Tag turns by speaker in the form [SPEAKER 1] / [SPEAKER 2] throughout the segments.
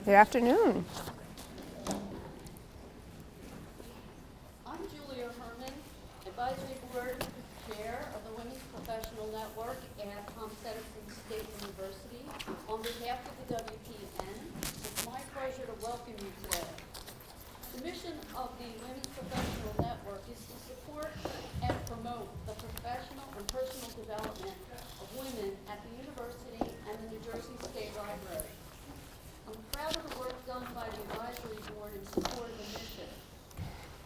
[SPEAKER 1] Good afternoon.
[SPEAKER 2] I'm Julia Herman, Advisory Board Chair of the Women's Professional Network at Thomas Edison State University. On behalf of the WPN, it's my pleasure to welcome you today. The mission of the Women's Professional Network is to support and promote the professional and personal development of women at the university and the New Jersey State Library. I'm proud of the work done by the advisory board in support of the mission.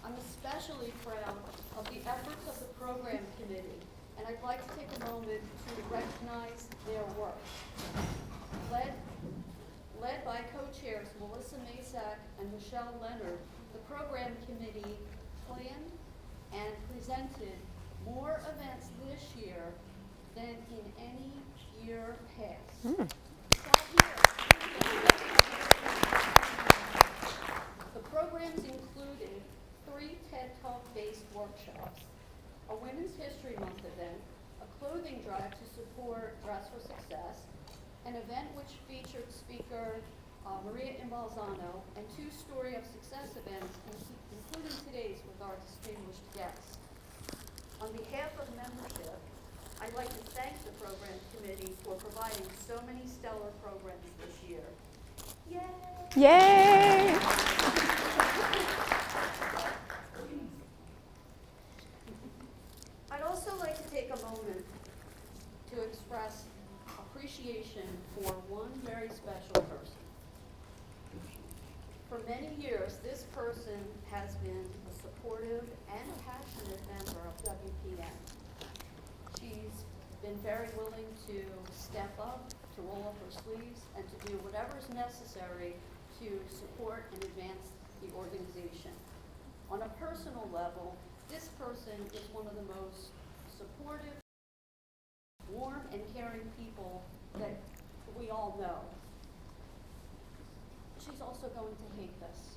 [SPEAKER 2] I'm especially proud of the efforts of the program committee, and I'd like to take a moment to recognize their work. Led by co-chairs Melissa Masak and Michelle Leonard, the program committee planned and presented more events this year than in any year past. The programs included 3 TED Talk-based workshops, a Women's History Month event, a clothing drive to support Dress for Success, an event which featured speaker Maria Imbalzano, and 2 Story of Success events, including today's with our distinguished guests. On behalf of membership, I'd like to thank the program committee for providing so many stellar programs this year. Yay!
[SPEAKER 1] Yay!
[SPEAKER 2] I'd also like to take a moment to express appreciation for one very special person. For many years, this person has been a supportive and a passionate member of WPN. She's been very willing to step up, to roll up her sleeves, and to do whatever is necessary to support and advance the organization. On a personal level, this person is one of the most supportive, warm, and caring people that we all know. She's also going to hate this.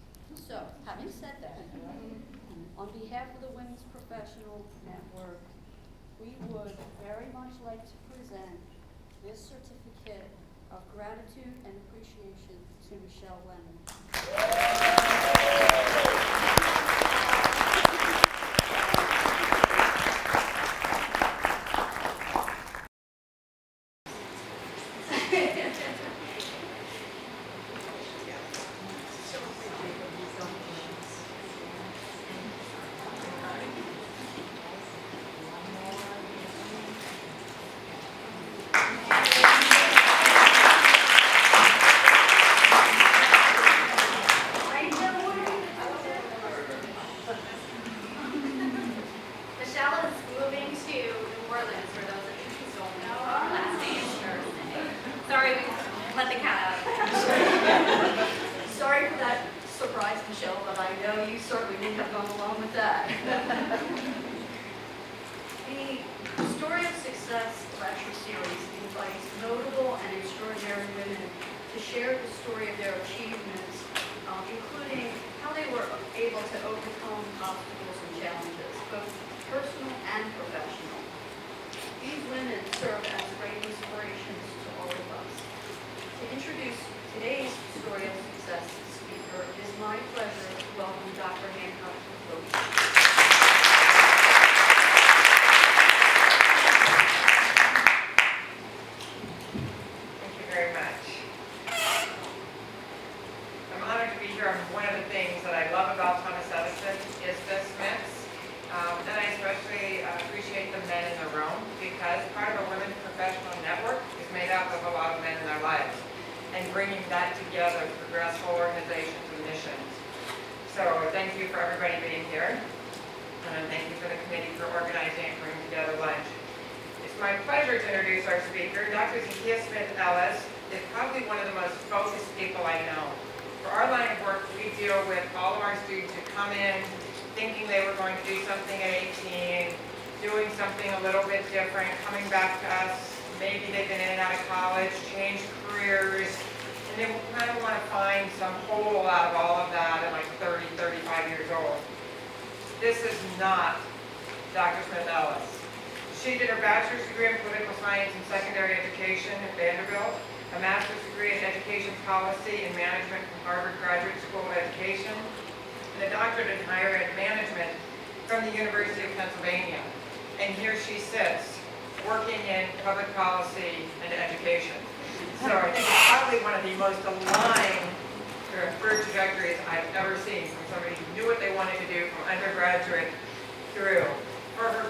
[SPEAKER 2] So, having said that, on behalf of the Women's Professional Network, we would very much like to present this certificate of gratitude and appreciation to Michelle Leonard. Sorry for that surprise, Michelle, but I know you certainly wouldn't have gone along with that. The Story of Success lecture series invites notable and extraordinary women to share the story of their achievements, including how they were able to overcome obstacles and challenges, both personal and professional. These women serve as great inspirations to all of us. To introduce today's Story of Success speaker, it is my pleasure to welcome Dr. Hancock to the podium.
[SPEAKER 3] Thank you very much. I'm honored to be here. One of the things that I love about Thomas Edison is the Smiths. And I especially appreciate the men in the room because part of a women's professional network is made up of a lot of men in their lives and bringing that together to progress whole organizations and missions. So thank you for everybody being here. And thank you for the committee for organizing and bringing together lunch. It's my pleasure to introduce our speaker. Dr. Zakiya Ellis is probably one of the most focused people I know. For our line of work, we deal with all of our students who come in thinking they were going to do something at 18, doing something a little bit different, coming back to us. Maybe they've been in and out of college, changed careers, and they kind of want to find some hole out of all of that at like 30, 35 years old. This is not Dr. Smith Ellis. She did her bachelor's degree in political science and secondary education at Vanderbilt, a master's degree in education Policy and Management from Harvard Graduate School of Education, and a doctorate in higher ed management from the University of Pennsylvania. And here she sits, working in public policy and education. So I think it's probably one of the most aligned career trajectories I've ever seen from somebody who knew what they wanted to do from undergraduate through. For her,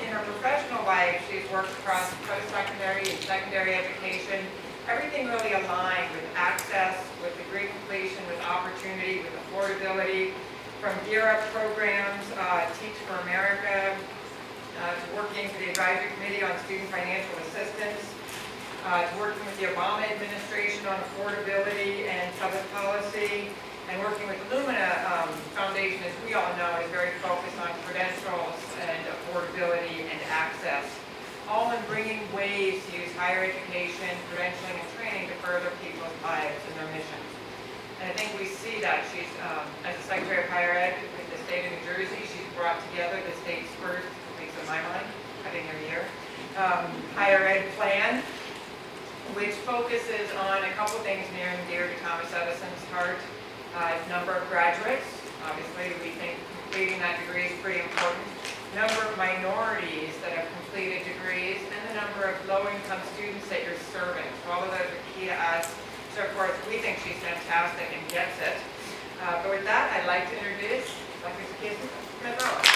[SPEAKER 3] in her professional life, she's worked across post-secondary and secondary education. Everything really aligned with access, with degree completion, with opportunity, with affordability, from Gear Up programs, Teach for America, to working for the Advisory Committee on Student Financial Assistance, to working with the Obama administration on affordability and public policy, and working with Lumina Foundation, as we all know, is very focused on credentials and affordability and access, all in bringing ways to use higher education, credentialing, and training to further people's lives and their missions. And I think we see that she's, as the Secretary of Higher Ed with the state of New Jersey, she's brought together the state's first, at least in my mind, I've been here a year, higher ed plan, which focuses on a couple things near and dear to Thomas Edison's heart. Number of graduates, obviously we think completing that degree is pretty important. Number of minorities that have completed degrees, and the number of low-income students that you're serving. So all of those are key to us. So of course, we think she's fantastic and gets it. But with that, I'd like to introduce Dr. Zakiya Smith-Ellis.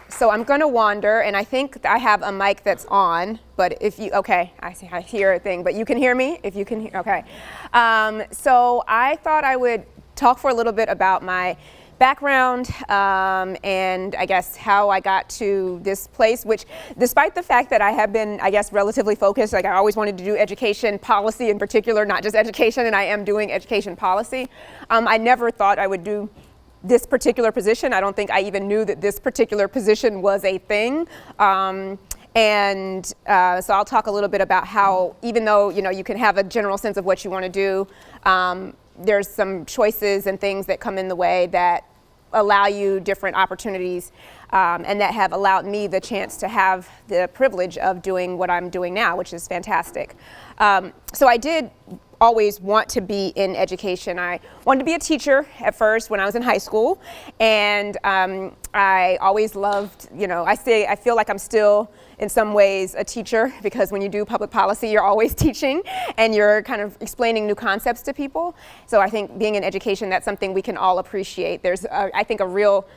[SPEAKER 1] So I'm going to wander, and I think I have a mic that's on, but if you, okay, I hear a thing, but you can hear me? If you can hear, okay. So I thought I would talk for a little bit about my background and I guess how I got to this place, which despite the fact that I have been, I guess, relatively focused, like I always wanted to do education policy in particular, not just education, and I am doing education policy, I never thought I would do this particular position. I don't think I even knew that this particular position was a thing. So I'll talk a little bit about how, even though you can have a general sense of what you want to do, there's some choices and things that come in the way that allow you different opportunities, and that have allowed me the chance to have the privilege of doing what I'm doing now, which is fantastic. So I did always want to be in education. I wanted to be a teacher at first when I was in high school, and I always loved, I feel like I'm still in some ways a teacher, because when you do public policy, you're always teaching and you're kind of explaining new concepts to people. So I think being in education, that's something we can all appreciate. There's, I think, a real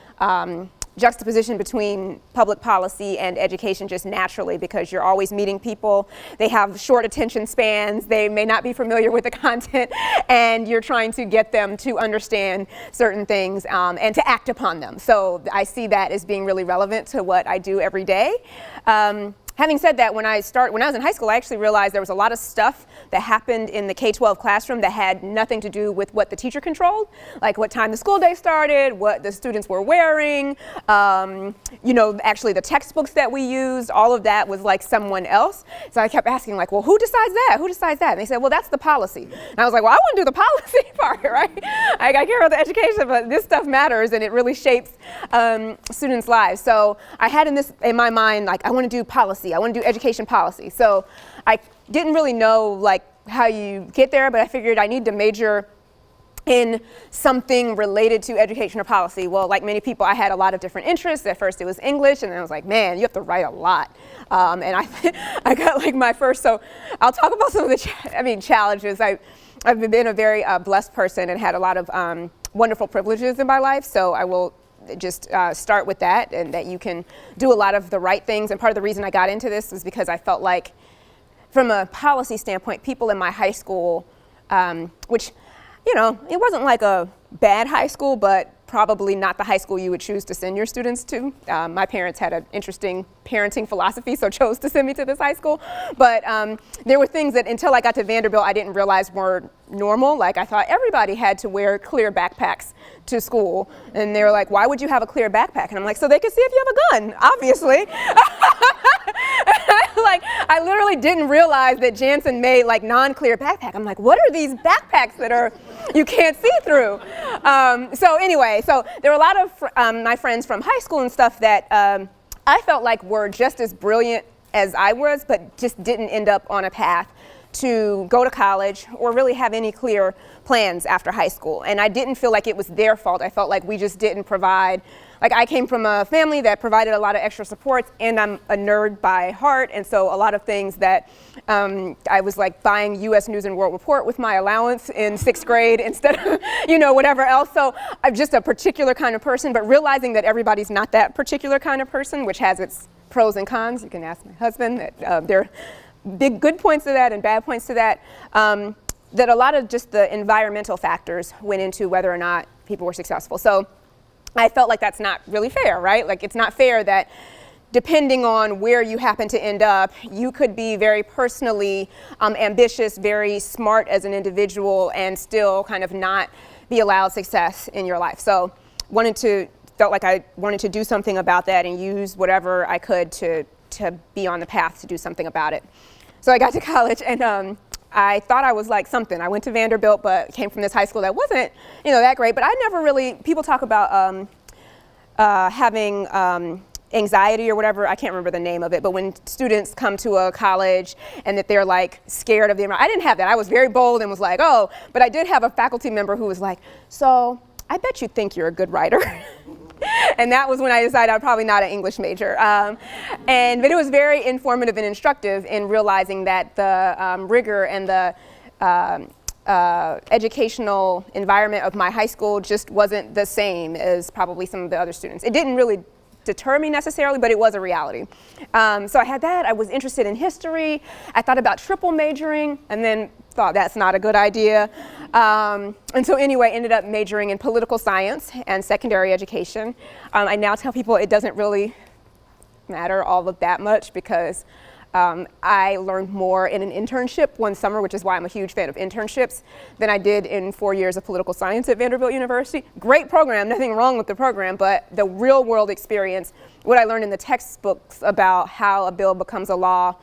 [SPEAKER 1] juxtaposition between public policy and education just naturally, because you're always meeting people. They have short attention spans. They may not be familiar with the content, and you're trying to get them to understand certain things and to act upon them. So I see that as being really relevant to what I do every day. Having said that, when I was in high school, I actually realized there was a lot of stuff that happened in the K-12 classroom that had nothing to do with what the teacher controlled, like what time the school day started, what the students were wearing, actually the textbooks that we used, all of that was like someone else. So I kept asking, like, well, who decides that? Who decides that? And they said, well, that's the policy. And I was like, well, I want to do the policy part, right? I care about the education, but this stuff matters, and it really shapes students' lives. So I had in my mind, like, I want to do policy. I want to do education policy. So I didn't really know like how you get there, but I figured I need to major in something related to education or policy. Well, like many people, I had a lot of different interests. At first it was English, and then I was like, man, you have to write a lot. And I got like my first, so I'll talk about some of the challenges. I've been a very blessed person and had a lot of wonderful privileges in my life, so I will just start with that, and that you can do a lot of the right things. And part of the reason I got into this was because I felt like, from a policy standpoint, people in my high school, which, it wasn't like a bad high school, but probably not the high school you would choose to send your students to. My parents had an interesting parenting philosophy, so chose to send me to this high school. But there were things that until I got to Vanderbilt, I didn't realize were normal. Like I thought everybody had to wear clear backpacks to school. And they were like, why would you have a clear backpack? And I'm like, so they could see if you have a gun, obviously. Like, I literally didn't realize that Jansen made like non-clear backpack. I'm like, what are these backpacks that you can't see through? So anyway, so there were a lot of my friends from high school and stuff that I felt like were just as brilliant as I was, but just didn't end up on a path to go to college or really have any clear plans after high school. And I didn't feel like it was their fault. I felt like we just didn't provide. Like, I came from a family that provided a lot of extra supports, and I'm a nerd by heart, and so a lot of things that I was like buying U.S. News and World Report with my allowance in 6th grade instead of, whatever else. So I'm just a particular kind of person, but realizing that everybody's not that particular kind of person, which has its pros and cons. You can ask my husband that there are big good points to that and bad points to that. That a lot of just the environmental factors went into whether or not people were successful. So I felt like that's not really fair, right? Like, it's not fair that depending on where you happen to end up, you could be very personally ambitious, very smart as an individual, and still kind of not be allowed success in your life. So felt like I wanted to do something about that and use whatever I could to be on the path to do something about it. So I got to college, and I thought I was like something. I went to Vanderbilt, but came from this high school that wasn't, that great. But I never really, people talk about having anxiety or whatever. I can't remember the name of it, but when students come to a college and that they're like scared of the environment. I didn't have that. I was very bold and was like, oh, but I did have a faculty member who was like, so I bet you think you're a good writer. And that was when I decided I'm probably not an English major. But it was very informative and instructive in realizing that the rigor and the educational environment of my high school just wasn't the same as probably some of the other students. It didn't really deter me necessarily, but it was a reality. So I had that. I was interested in history. I thought about triple majoring, and then thought that's not a good idea. And so anyway, ended up majoring in political science and secondary education. I now tell people it doesn't really matter all of that much because I learned more in an internship one summer, which is why I'm a huge fan of internships, than I did in 4 years of political science at Vanderbilt University. Great program, nothing wrong with the program, but the real world experience, what I learned in the textbooks about how a bill becomes a law,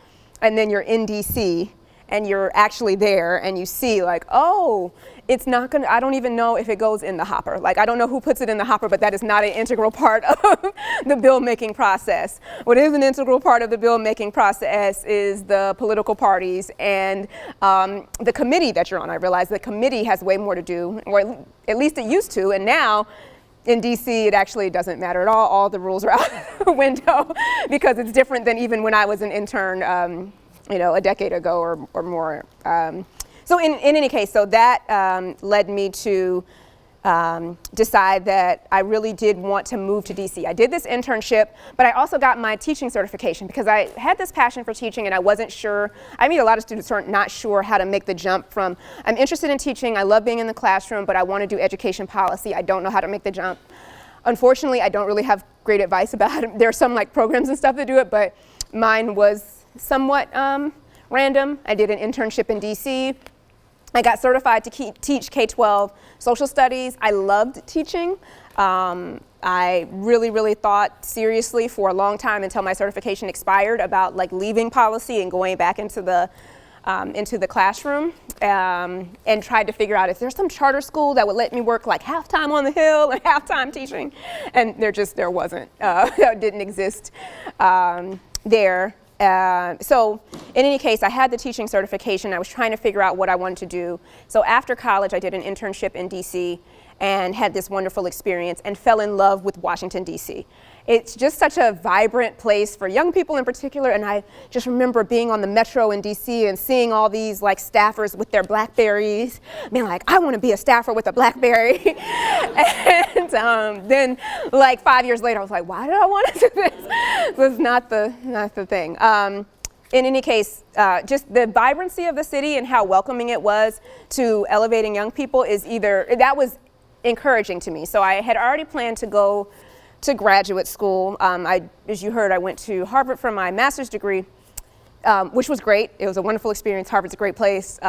[SPEAKER 1] and then you're in DC, and you're actually there and you see like, oh, it's not gonna, I don't even know if it goes in the hopper. Like, I don't know who puts it in the hopper, but that is not an integral part of the bill making process. What is an integral part of the bill making process is the political parties and the committee that you're on. I realize the committee has way more to do, or at least it used to, and now in DC, it actually doesn't matter at all. All the rules are out the window because it's different than even when I was an intern a decade ago or more. So in any case, so that led me to decide that I really did want to move to DC. I did this internship, but I also got my teaching certification because I had this passion for teaching and I wasn't sure. I meet a lot of students who are not sure how to make the jump from, I'm interested in teaching, I love being in the classroom, but I want to do education policy. I don't know how to make the jump. Unfortunately, I don't really have great advice about it. There are some like programs and stuff that do it, but mine was somewhat random. I did an internship in DC. I got certified to teach K-12 social studies. I loved teaching. I really, really thought seriously for a long time until my certification expired about like leaving policy and going back into the classroom and tried to figure out if there's some charter school that would let me work like half-time on the Hill and half-time teaching. And there wasn't. That didn't exist there. So in any case, I had the teaching certification. I was trying to figure out what I wanted to do. So after college, I did an internship in DC and had this wonderful experience and fell in love with Washington, DC. It's just such a vibrant place for young people in particular, and I just remember being on the metro in DC and seeing all these like staffers with their Blackberries, being like, I want to be a staffer with a Blackberry. And then like 5 years later, I was like, why did I want to do this? It was not the thing. In any case, just the vibrancy of the city and how welcoming it was to elevating young people that was encouraging to me. So I had already planned to go to graduate school. As you heard, I went to Harvard for my master's degree, which was great. It was a wonderful experience. Harvard's a great place.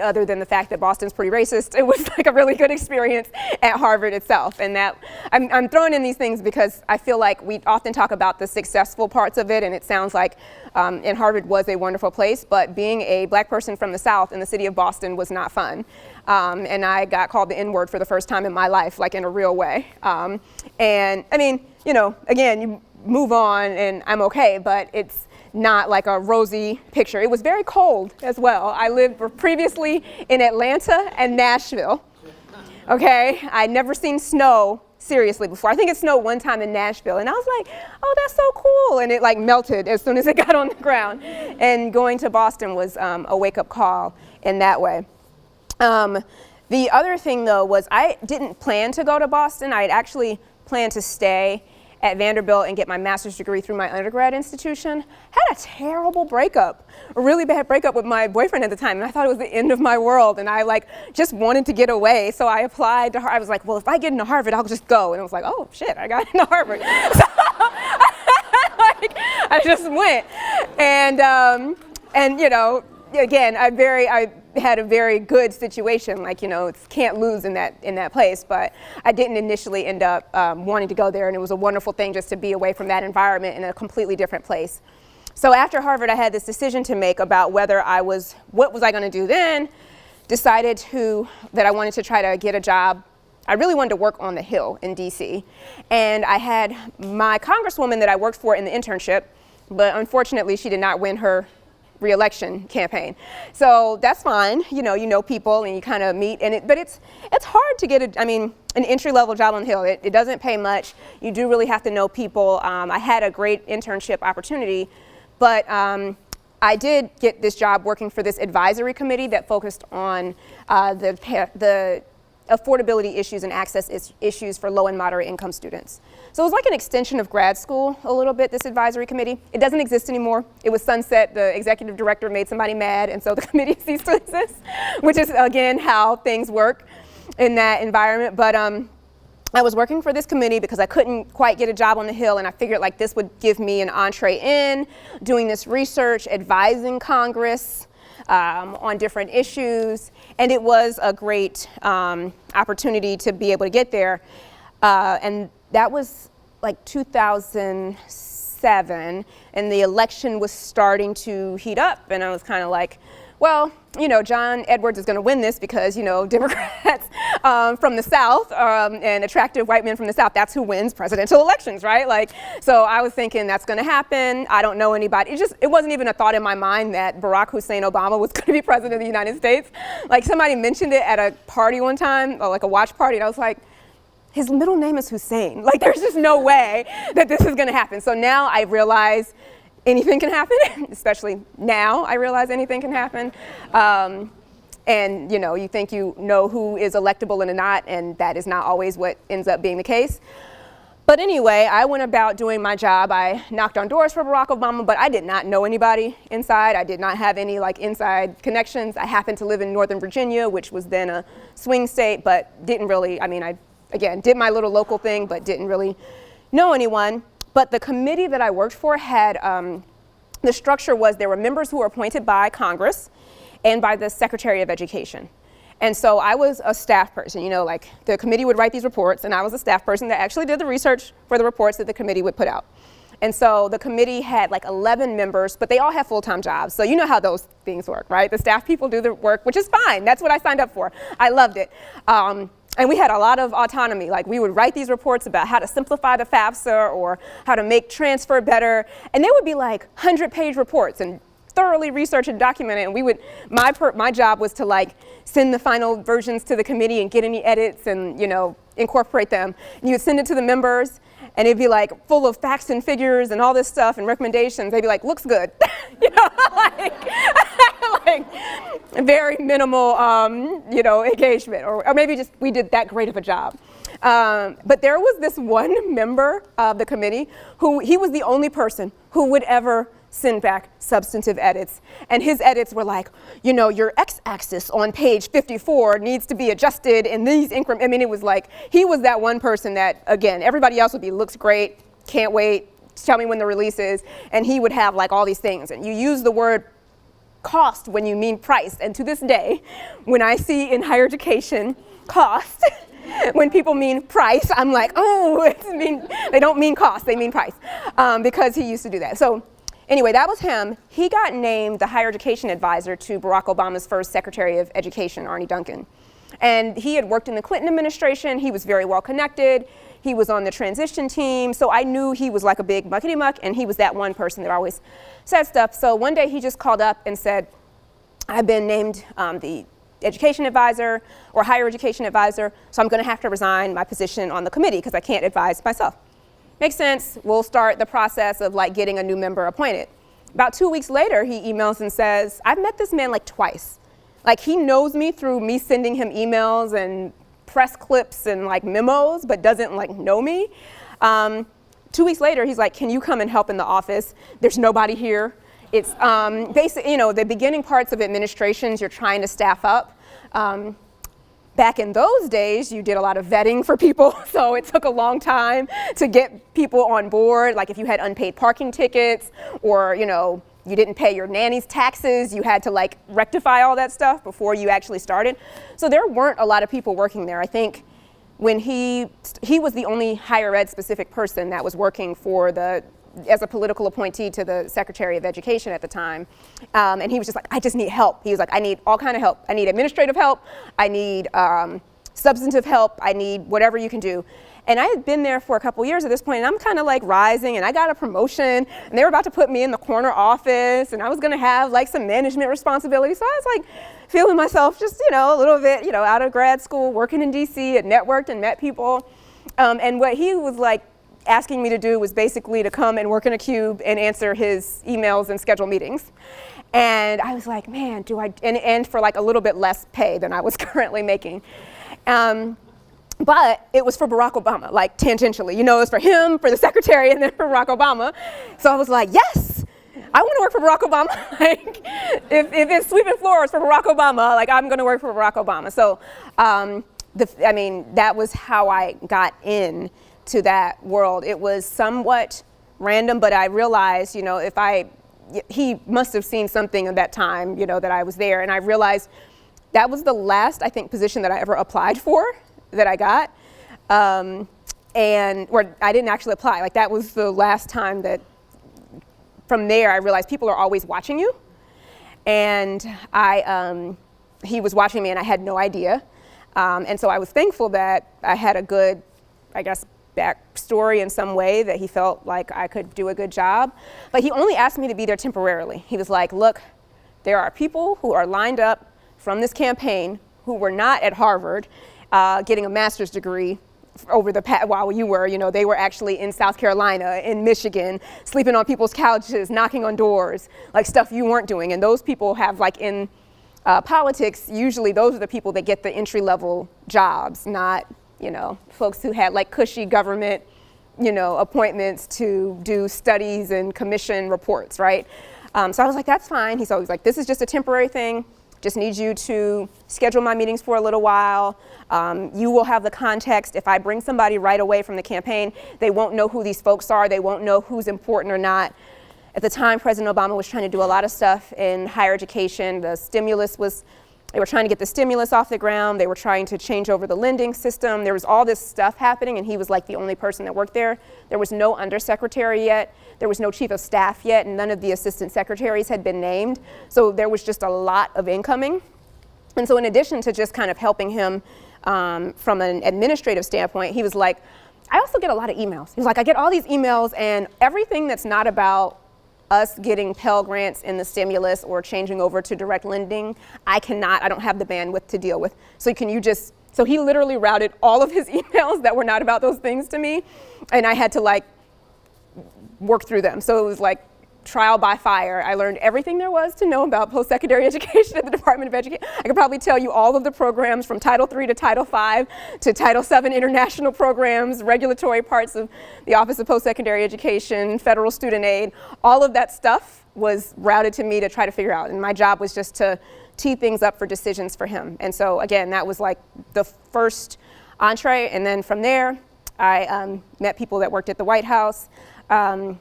[SPEAKER 1] Other than the fact that Boston's pretty racist, it was like a really good experience at Harvard itself. And that I'm throwing in these things because I feel like we often talk about the successful parts of it, and it sounds like and Harvard was a wonderful place, but being a black person from the South in the city of Boston was not fun. And I got called the N-word for the first time in my life, like in a real way. And I mean, again, move on and I'm okay, but it's not like a rosy picture. It was very cold as well. I lived previously in Atlanta and Nashville. Okay, I'd never seen snow seriously before. I think it snowed one time in Nashville, and I was like, oh, that's so cool. And it like melted as soon as it got on the ground. And going to Boston was a wake-up call in that way. The other thing, though, was I didn't plan to go to Boston. I had actually planned to stay at Vanderbilt and get my master's degree through my undergrad institution. Had a terrible breakup, a really bad breakup with my boyfriend at the time, and I thought it was the end of my world, and I like just wanted to get away. So I applied to Harvard. I was like, well, if I get into Harvard, I'll just go. And I was like, oh shit, I got into Harvard. So like, I just went, and you know, again, I had a very good situation, like, you know, can't lose in that place, but I didn't initially end up wanting to go there, and it was a wonderful thing just to be away from that environment in a completely different place. So after Harvard, I had this decision to make about what was I going to do then. Decided that I wanted to try to get a job. I really wanted to work on the Hill in DC, and I had my congresswoman that I worked for in the internship, but unfortunately she did not win her re-election campaign. So that's fine, you know people and you kind of meet, but it's hard to get an entry-level job on the Hill. It doesn't pay much. You do really have to know people. I had a great internship opportunity, but I did get this job working for this advisory committee that focused on the affordability issues and access issues for low and moderate income students. So it was like an extension of grad school a little bit, this advisory committee. It doesn't exist anymore. It was sunset. The executive director made somebody mad, and so the committee ceased to exist, which is, again, how things work in that environment. But I was working for this committee because I couldn't quite get a job on the Hill, and I figured like this would give me an entree in, doing this research, advising Congress on different issues, and it was a great opportunity to be able to get there. And that was like 2007, and the election was starting to heat up, and I was kind of like, well, you know, John Edwards is going to win this because, you know, Democrats from the South and attractive white men from the South, that's who wins presidential elections, right? Like, so I was thinking that's going to happen. I don't know anybody. It wasn't even a thought in my mind that Barack Hussein Obama was going to be president of the United States. Like, somebody mentioned it at a party one time, or like a watch party, and I was like, his middle name is Hussein. Like, there's just no way that this is going to happen. So now I realize anything can happen, especially now I realize anything can happen. And, you know, you think you know who is electable and not, and that is not always what ends up being the case. But anyway, I went about doing my job. I knocked on doors for Barack Obama, but I did not know anybody inside. I did not have any like inside connections. I happened to live in Northern Virginia, which was then a swing state, but didn't really, I again, did my little local thing, but didn't really know anyone. But the committee that I worked for had, the structure was there were members who were appointed by Congress and by the Secretary of Education. And so I was a staff person, you know, like the committee would write these reports, and I was a staff person that actually did the research for the reports that the committee would put out. And so the committee had like 11 members, but they all have full-time jobs. So you know how those things work, right? The staff people do the work, which is fine. That's what I signed up for. I loved it. And we had a lot of autonomy. Like, we would write these reports about how to simplify the FAFSA or how to make transfer better. And they would be like 100-page reports and thoroughly researched and documented. And we would, my job was to like send the final versions to the committee and get any edits and, you know, incorporate them. And you would send it to the members, and it'd be like full of facts and figures and all this stuff and recommendations. They'd be like, looks good. You know, like very minimal, you know, engagement, or maybe just we did that great of a job. But there was this one member of the committee he was the only person who would ever send back substantive edits. And his edits were like, you know, your x-axis on page 54 needs to be adjusted in these increments. It was like, he was that one person that, again, everybody else would be, looks great, can't wait, tell me when the release is. And he would have like all these things. And you use the word cost when you mean price. And to this day, when I see in higher education cost, when people mean price, I'm like, oh, they don't mean cost, they mean price, because he used to do that. So anyway, that was him. He got named the higher education advisor to Barack Obama's first Secretary of Education, Arne Duncan. And he had worked in the Clinton administration. He was very well connected. He was on the transition team, so I knew he was like a big muckety muck, and he was that one person that always said stuff. So one day he just called up and said, I've been named the education advisor or higher education advisor, so I'm going to have to resign my position on the committee because I can't advise myself. Makes sense. We'll start the process of like getting a new member appointed. About 2 weeks later, he emails and says, I've met this man like twice. Like he knows me through me sending him emails and press clips and like memos, but doesn't like know me. 2 weeks later, he's like, can you come and help in the office? There's nobody here. It's basically, you know, the beginning parts of administrations, you're trying to staff up. Back in those days, you did a lot of vetting for people, so it took a long time to get people on board. Like if you had unpaid parking tickets or, you know, you didn't pay your nanny's taxes, you had to like rectify all that stuff before you actually started. So there weren't a lot of people working there. I think when he was the only higher ed specific person that was working for as a political appointee to the Secretary of Education at the time. And he was just like, I just need help. He was like, I need all kind of help. I need administrative help. I need substantive help. I need whatever you can do. And I had been there for a couple years at this point, and I'm kind of like rising, and I got a promotion, and they were about to put me in the corner office, and I was gonna have like some management responsibility. So I was like feeling myself just, you know, a little bit, you know, out of grad school, working in DC, had networked and met people. And what he was like asking me to do was basically to come and work in a cube and answer his emails and schedule meetings. And I was like, man, and for like a little bit less pay than I was currently making. But it was for Barack Obama, like tangentially, you know, it was for him, for the secretary, and then for Barack Obama. So I was like, yes, I want to work for Barack Obama. Like, if it's sweeping floors for Barack Obama, like I'm going to work for Barack Obama. So, I mean, that was how I got in to that world. It was somewhat random, but I realized, you know, he must have seen something at that time, you know, that I was there. And I realized that was the last, I think, position that I ever applied for that I got. Or I didn't actually apply. Like that was the last time that, from there, I realized people are always watching you. And he was watching me and I had no idea. And so I was thankful that I had a good, I guess, backstory in some way that he felt like I could do a good job. But he only asked me to be there temporarily. He was like, look, there are people who are lined up from this campaign who were not at Harvard getting a master's degree while you were, you know, they were actually in South Carolina, in Michigan, sleeping on people's couches, knocking on doors, like stuff you weren't doing. And those people have like in politics, usually those are the people that get the entry-level jobs, not, you know, folks who had like cushy government, you know, appointments to do studies and commission reports, right? So I was like, that's fine. He's always like, this is just a temporary thing. Just need you to schedule my meetings for a little while. You will have the context. If I bring somebody right away from the campaign, they won't know who these folks are. They won't know who's important or not. At the time, President Obama was trying to do a lot of stuff in higher education. They were trying to get the stimulus off the ground. They were trying to change over the lending system. There was all this stuff happening, and he was like the only person that worked there. There was no undersecretary yet. There was no chief of staff yet, and none of the assistant secretaries had been named. So there was just a lot of incoming. And so in addition to just kind of helping him from an administrative standpoint, he was like, I also get a lot of emails. He was like, I get all these emails, and everything that's not about us getting Pell Grants in the stimulus or changing over to direct lending, I don't have the bandwidth to deal with. So so he literally routed all of his emails that were not about those things to me, and I had to like work through them. So it was like trial by fire. I learned everything there was to know about post-secondary education at the Department of Education. I could probably tell you all of the programs from Title III to Title V to Title VII international programs, regulatory parts of the Office of Post-Secondary Education, federal student aid. All of that stuff was routed to me to try to figure out. And my job was just to tee things up for decisions for him. And so again, that was like the first entree. And then from there, I met people that worked at the White House and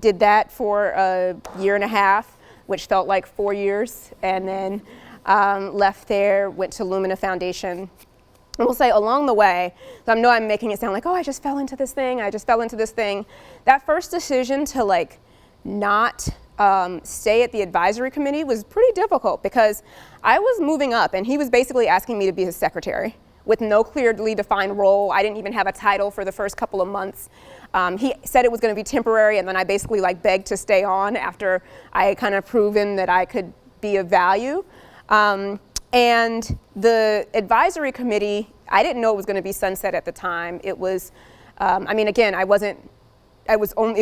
[SPEAKER 1] did that for a year and a half, which felt like 4 years, and then left there, went to Lumina Foundation. And we'll say along the way, so I know I'm making it sound like, oh, I just fell into this thing, That first decision to like not stay at the advisory committee was pretty difficult because I was moving up and he was basically asking me to be his secretary, with no clearly defined role. I didn't even have a title for the first couple of months. He said it was going to be temporary, and then I basically like begged to stay on after I had kind of proven that I could be of value. And the advisory committee, I didn't know it was going to be sunset at the time. It was, I mean, again, it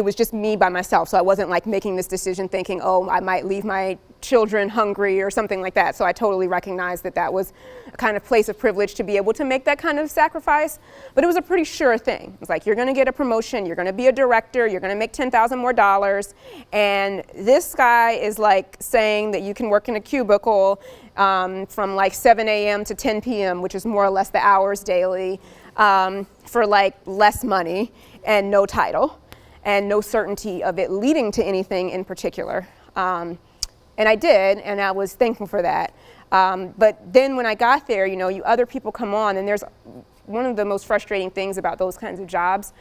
[SPEAKER 1] was just me by myself, so I wasn't like making this decision thinking, oh, I might leave my children hungry or something like that. So I totally recognized that that was a kind of place of privilege to be able to make that kind of sacrifice. But it was a pretty sure thing. It was like, you're going to get a promotion, you're going to be a director, you're going to make $10,000 more, and this guy is like saying that you can work in a cubicle from like 7 a.m. to 10 p.m., which is more or less the hours daily, for like less money and no title and no certainty of it leading to anything in particular. And I did, and I was thankful for that. But then when I got there, you know, other people come on, and there's one of the most frustrating things about those kinds of jobs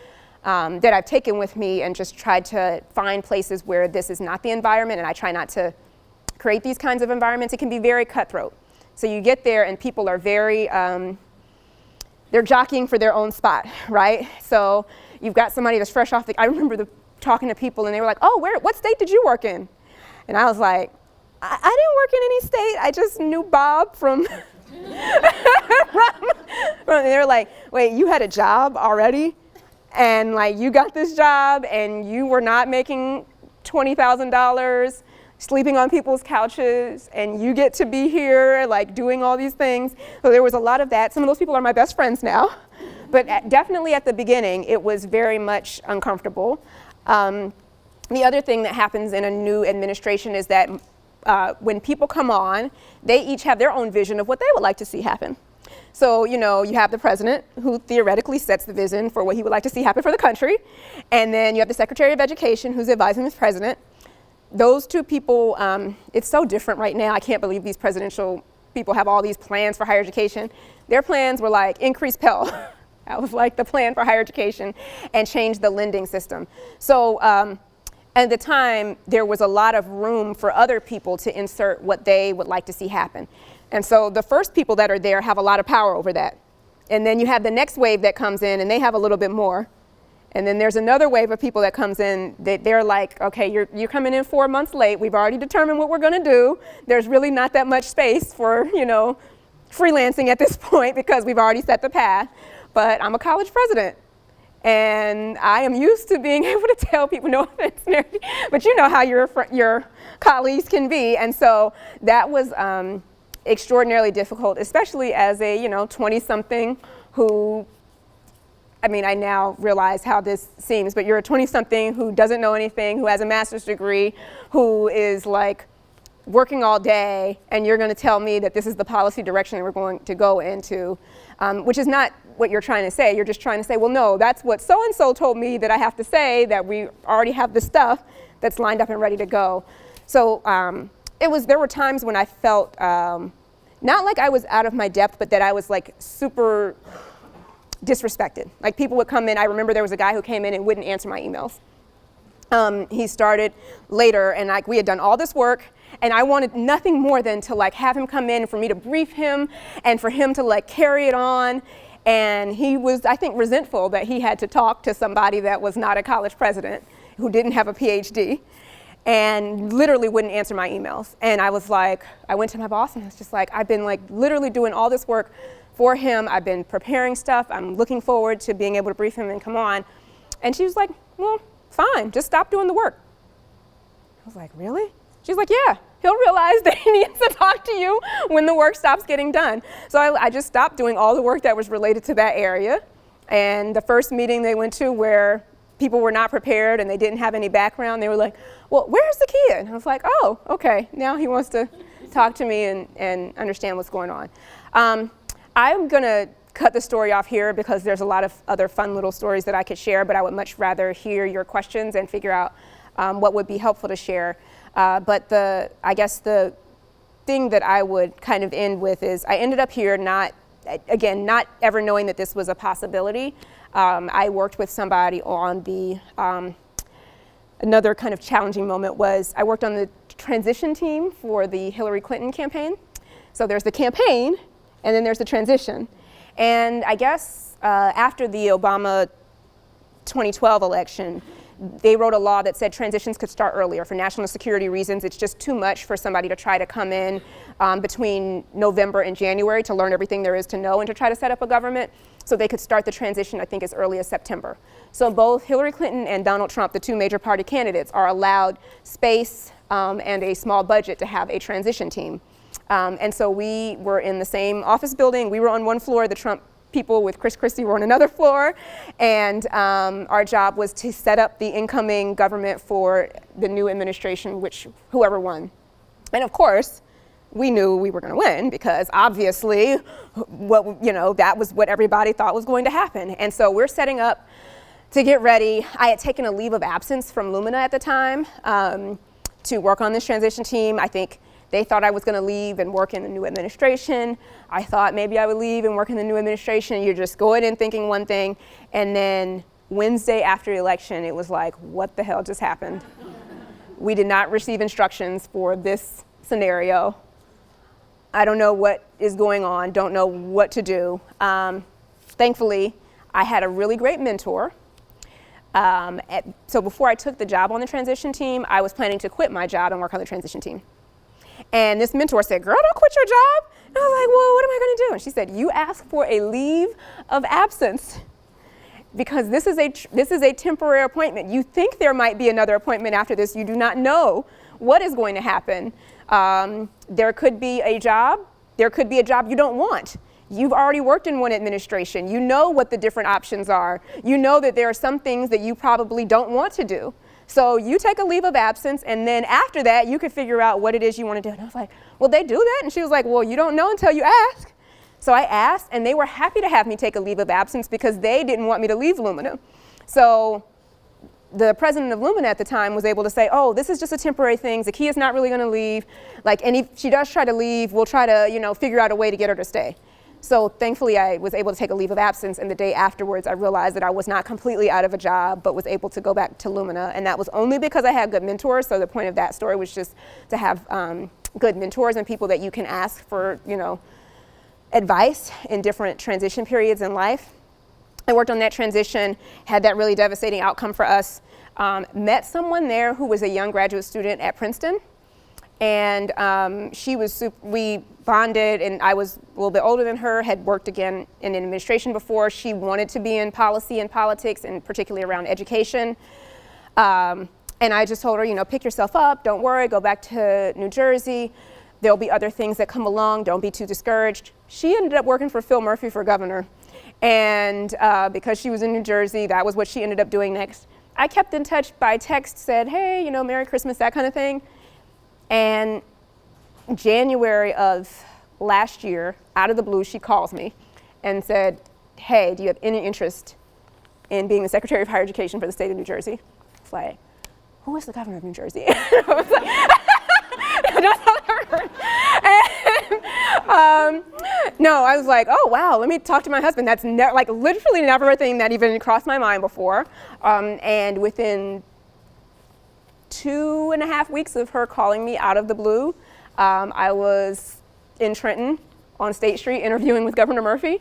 [SPEAKER 1] that I've taken with me and just tried to find places where this is not the environment, and I try not to create these kinds of environments. It can be very cutthroat. So you get there, and people are very, they're jockeying for their own spot, right? So you've got somebody that's fresh off I remember talking to people, and they were like, oh, what state did you work in? And I was like, I didn't work in any state. I just knew Bob from, and they were like, wait, you had a job already? And like, you got this job and you were not making $20,000, sleeping on people's couches, and you get to be here like doing all these things. So there was a lot of that. Some of those people are my best friends now. But definitely at the beginning, it was very much uncomfortable. The other thing that happens in a new administration is that when people come on, they each have their own vision of what they would like to see happen. So, you know, you have the president who theoretically sets the vision for what he would like to see happen for the country. And then you have the Secretary of Education who's advising the president. Those two people, it's so different right now. I can't believe these presidential people have all these plans for higher education. Their plans were like increase Pell. That was like the plan for higher education, and change the lending system. So at the time, there was a lot of room for other people to insert what they would like to see happen. And so the first people that are there have a lot of power over that. And then you have the next wave that comes in, and they have a little bit more. And then there's another wave of people that comes in that they're like, okay, you're coming in 4 months late. We've already determined what we're going to do. There's really not that much space for, you know, freelancing at this point because we've already set the path. But I'm a college president. And I am used to being able to tell people, no offense, Mary, but you know how your colleagues can be. And so that was extraordinarily difficult, especially as a, you know, 20-something who, I mean, I now realize how this seems, but you're a 20-something who doesn't know anything, who has a master's degree, who is like working all day, and you're going to tell me that this is the policy direction that we're going to go into, which is not what you're trying to say. You're just trying to say, well, no, that's what so-and-so told me that I have to say, that we already have the stuff that's lined up and ready to go. So there were times when I felt not like I was out of my depth, but that I was like super disrespected. Like people would come in. I remember there was a guy who came in and wouldn't answer my emails. He started later, and like we had done all this work, and I wanted nothing more than to like have him come in, for me to brief him, and for him to like carry it on. And he was, I think, resentful that he had to talk to somebody that was not a college president, who didn't have a PhD, and literally wouldn't answer my emails. And I was like, I went to my boss and I was just like, I've been like literally doing all this work for him. I've been preparing stuff. I'm looking forward to being able to brief him and come on. And she was like, well, fine, just stop doing the work. I was like, really? She's like, yeah, he'll realize that he needs to talk to you when the work stops getting done. So I just stopped doing all the work that was related to that area. And the first meeting they went to where people were not prepared and they didn't have any background, they were like, well, where's Zakiya? And I was like, oh, okay, now he wants to talk to me and understand what's going on. I'm going to cut the story off here because there's a lot of other fun little stories that I could share, but I would much rather hear your questions and figure out what would be helpful to share. But I guess the thing that I would kind of end with is I ended up here not ever knowing that this was a possibility. I worked with somebody on the, another kind of challenging moment was I worked on the transition team for the Hillary Clinton campaign. So there's the campaign, and then there's the transition. And I guess after the Obama 2012 election, they wrote a law that said transitions could start earlier for national security reasons. It's just too much for somebody to try to come in between November and January to learn everything there is to know and to try to set up a government. So they could start the transition, I think, as early as September. So both Hillary Clinton and Donald Trump, the two major party candidates, are allowed space and a small budget to have a transition team. And so we were in the same office building. We were on one floor. The Trump people with Chris Christie were on another floor. And our job was to set up the incoming government for the new administration, whoever won. And of course, we knew we were going to win because obviously that was what everybody thought was going to happen. And so we're setting up to get ready. I had taken a leave of absence from Lumina at the time to work on this transition team. I think they thought I was going to leave and work in the new administration. I thought maybe I would leave and work in the new administration. You're just going in thinking one thing. And then Wednesday after the election, it was like, what the hell just happened? We did not receive instructions for this scenario. I don't know what is going on, don't know what to do. Thankfully, I had a really great mentor. So before I took the job on the transition team, I was planning to quit my job and work on the transition team. And this mentor said, girl, don't quit your job. And I was like, well, what am I going to do? And she said, you ask for a leave of absence because this is a temporary appointment. You think there might be another appointment after this. You do not know what is going to happen. There could be a job. There could be a job you don't want. You've already worked in one administration. You know what the different options are. You know that there are some things that you probably don't want to do. So you take a leave of absence, and then after that, you can figure out what it is you want to do. And I was like, well, they do that? And she was like, well, you don't know until you ask. So I asked, and they were happy to have me take a leave of absence because they didn't want me to leave Lumina. So the president of Lumina at the time was able to say, oh, this is just a temporary thing. Zakiya's not really going to leave. And if she does try to leave, we'll try to, figure out a way to get her to stay. So thankfully, I was able to take a leave of absence, and the day afterwards, I realized that I was not completely out of a job, but was able to go back to Lumina, and that was only because I had good mentors. So the point of that story was just to have good mentors and people that you can ask for, advice in different transition periods in life. I worked on that transition, had that really devastating outcome for us. Met someone there who was a young graduate student at Princeton. And we bonded, and I was a little bit older than her, had worked again in administration before. She wanted to be in policy and politics, and particularly around education. And I just told her, pick yourself up, don't worry, go back to New Jersey. There'll be other things that come along, don't be too discouraged. She ended up working for Phil Murphy for governor. And because she was in New Jersey, that was what she ended up doing next. I kept in touch by text, said, hey, Merry Christmas, that kind of thing. And January of last year, out of the blue, she calls me and said, hey, do you have any interest in being the Secretary of Higher Education for the state of New Jersey? It's like, who is the governor of New Jersey? I was like, no, I was like, oh, wow, let me talk to my husband. That's literally never a thing that even crossed my mind before. And within 2.5 weeks of her calling me out of the blue, I was in Trenton on State Street interviewing with Governor Murphy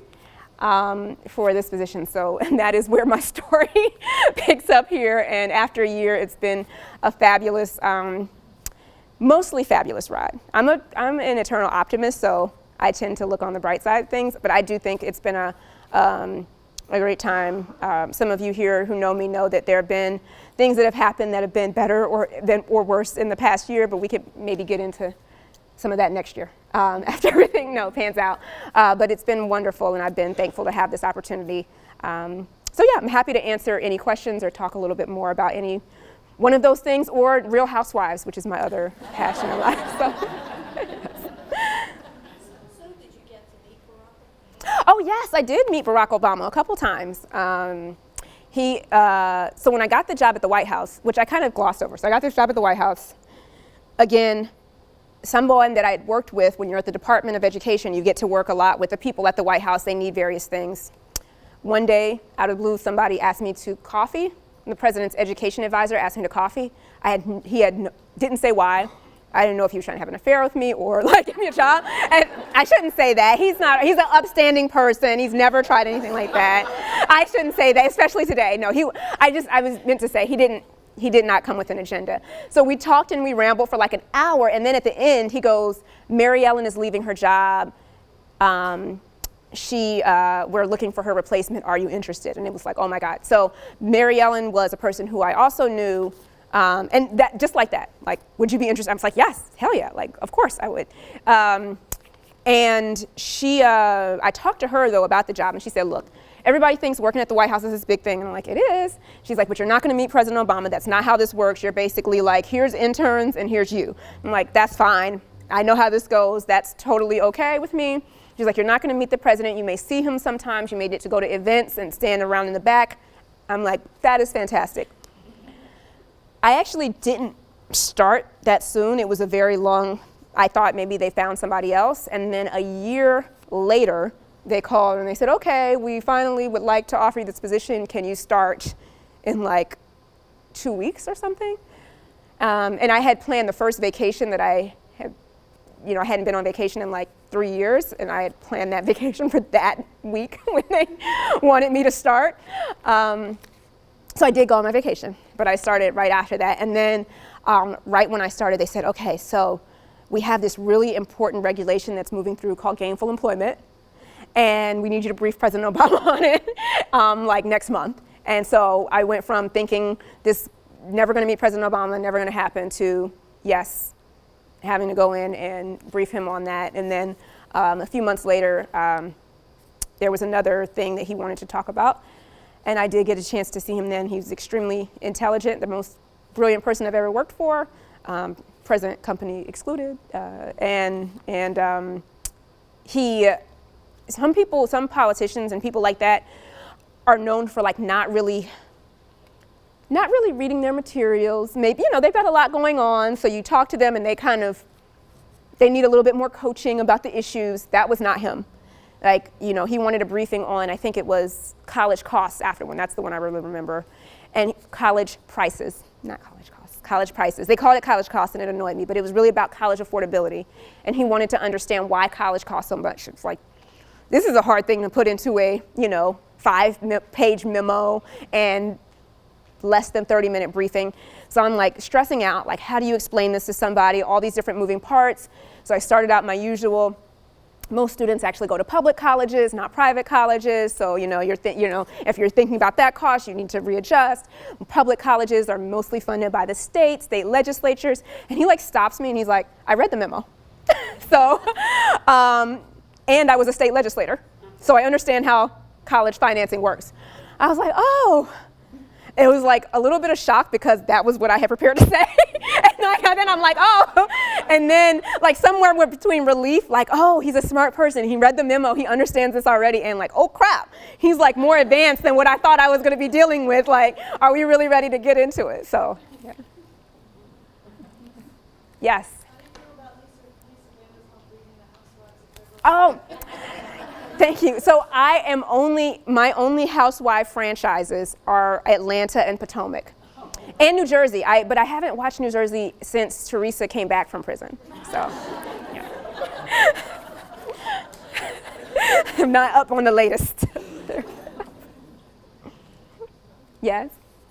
[SPEAKER 1] for this position. So and that is where my story picks up here. And after a year, it's been a fabulous, mostly fabulous ride. I'm an eternal optimist, so I tend to look on the bright side of things. But I do think it's been a great time. Some of you here who know me know that there have been things that have happened that have been better or worse in the past year, but we could maybe get into some of that next year after everything pans out. But it's been wonderful, and I've been thankful to have this opportunity. So yeah, I'm happy to answer any questions or talk a little bit more about any one of those things, or Real Housewives, which is my other passion in life. So
[SPEAKER 2] did you get to meet Barack?
[SPEAKER 1] Oh yes, I did meet Barack Obama a couple times. So when I got the job at the White House, which I kind of glossed over, so I got this job at the White House, again, someone that I'd worked with. When you're at the Department of Education, you get to work a lot with the people at the White House. They need various things. One day, out of the blue, somebody asked me to coffee. The president's education advisor asked me to coffee. Didn't say why, I didn't know if he was trying to have an affair with me or like give me a job. And I shouldn't say that. He's an upstanding person. He's never tried anything like that. I shouldn't say that, especially today. No, I was meant to say he did not come with an agenda. So we talked and we rambled for like an hour, and then at the end he goes, Mary Ellen is leaving her job. We're looking for her replacement. Are you interested? And it was like, oh my God. So Mary Ellen was a person who I also knew. And that, just like that, like, would you be interested? I was like, yes, hell yeah, like, of course I would. And I talked to her though about the job, and she said, look, everybody thinks working at the White House is this big thing, and I'm like, it is. She's like, but you're not gonna meet President Obama. That's not how this works. You're basically like, here's interns and here's you. I'm like, that's fine. I know how this goes. That's totally okay with me. She's like, you're not gonna meet the president. You may see him sometimes. You may get to go to events and stand around in the back. I'm like, that is fantastic. I actually didn't start that soon. It was a very long, I thought maybe they found somebody else. And then a year later, they called and they said, okay, we finally would like to offer you this position. Can you start in like 2 weeks or something? And I had planned the first vacation that I hadn't been on vacation in like 3 years. And I had planned that vacation for that week when they wanted me to start. So I did go on my vacation, but I started right after that. And then right when I started, they said, okay, so we have this really important regulation that's moving through called gainful employment, and we need you to brief President Obama on it like next month. And so I went from thinking this never gonna meet President Obama, never gonna happen, to yes, having to go in and brief him on that. And then a few months later, there was another thing that he wanted to talk about. And I did get a chance to see him then. He was extremely intelligent, the most brilliant person I've ever worked for, president company excluded. Some politicians and people like that are known for like not really reading their materials. Maybe, they've got a lot going on, so you talk to them and they need a little bit more coaching about the issues. That was not him. Like, he wanted a briefing on, I think it was college costs after one. That's the one I really remember. And college prices, not college costs, college prices. They called it college costs and it annoyed me, but it was really about college affordability. And he wanted to understand why college costs so much. It's like, this is a hard thing to put into a, 5-page memo and less than 30-minute briefing. So I'm like stressing out, like, how do you explain this to somebody? All these different moving parts. So I started out my usual. Most students actually go to public colleges, not private colleges. So, if you're thinking about that cost, you need to readjust. Public colleges are mostly funded by the state legislatures. And he like stops me and he's like, I read the memo. So, and I was a state legislator. So I understand how college financing works. I was like, oh. It was like a little bit of shock because that was what I had prepared to say. And then I'm like, oh. And then like somewhere between relief, like, oh, he's a smart person. He read the memo. He understands this already. And like, oh crap. He's like more advanced than what I thought I was going to be dealing with. Like, are we really ready to get into it? So, yeah. Yes. Oh. Thank you. So my only housewife franchises are Atlanta and Potomac. And New Jersey. But I haven't watched New Jersey since Teresa came back from prison. So, yeah. I'm not up on the latest. Yes?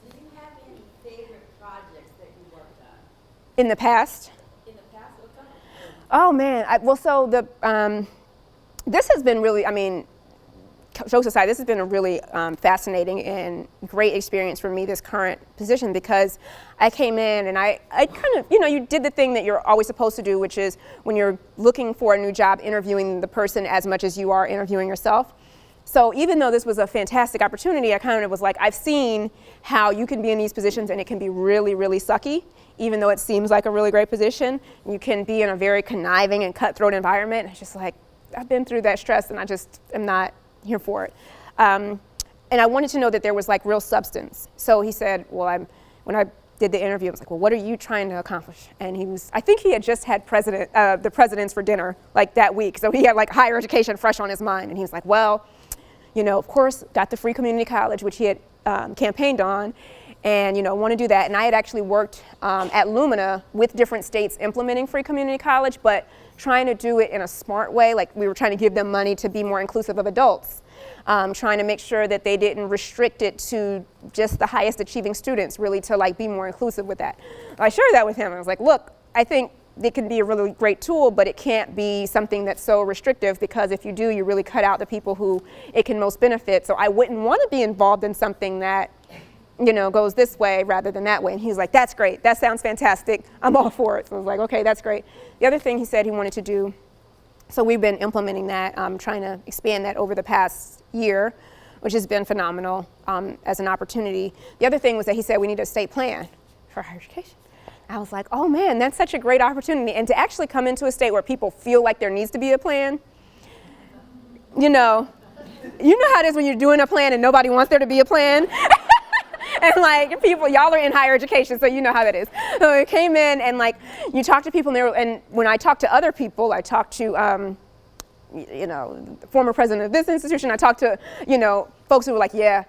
[SPEAKER 4] Do you have any favorite projects that you worked on?
[SPEAKER 1] In the past?
[SPEAKER 4] In the past, what kind?
[SPEAKER 1] Oh man. This has been really, jokes aside, this has been a really fascinating and great experience for me, this current position, because I came in and I kind of, you did the thing that you're always supposed to do, which is when you're looking for a new job, interviewing the person as much as you are interviewing yourself. So even though this was a fantastic opportunity, I kind of was like, I've seen how you can be in these positions and it can be really, really sucky, even though it seems like a really great position. You can be in a very conniving and cutthroat environment. It's just like, I've been through that stress and I just am not here for it. And I wanted to know that there was like real substance. So he said, well, when I did the interview, I was like, well, what are you trying to accomplish? And I think he had just had the presidents for dinner like that week. So he had like higher education fresh on his mind. And he was like, well, of course, got the free community college, which he had campaigned on. and want to do that. And I had actually worked at Lumina with different states implementing free community college, but trying to do it in a smart way. Like we were trying to give them money to be more inclusive of adults, trying to make sure that they didn't restrict it to just the highest achieving students, really to like be more inclusive with that. I shared that with him. I was like, look, I think it can be a really great tool, but it can't be something that's so restrictive, because if you do, you really cut out the people who it can most benefit. So I wouldn't want to be involved in something that goes this way rather than that way. And he's like, that's great. That sounds fantastic. I'm all for it. So I was like, okay, that's great. The other thing he said he wanted to do, so we've been implementing that, trying to expand that over the past year, which has been phenomenal as an opportunity. The other thing was that he said we need a state plan for higher education. I was like, oh man, that's such a great opportunity. And to actually come into a state where people feel like there needs to be a plan, you know how it is when you're doing a plan and nobody wants there to be a plan? And like people, y'all are in higher education, so you know how that is. So it came in and like you talk to people, and when I talk to other people, I talk to the former president of this institution. I talked to folks who were like, yeah,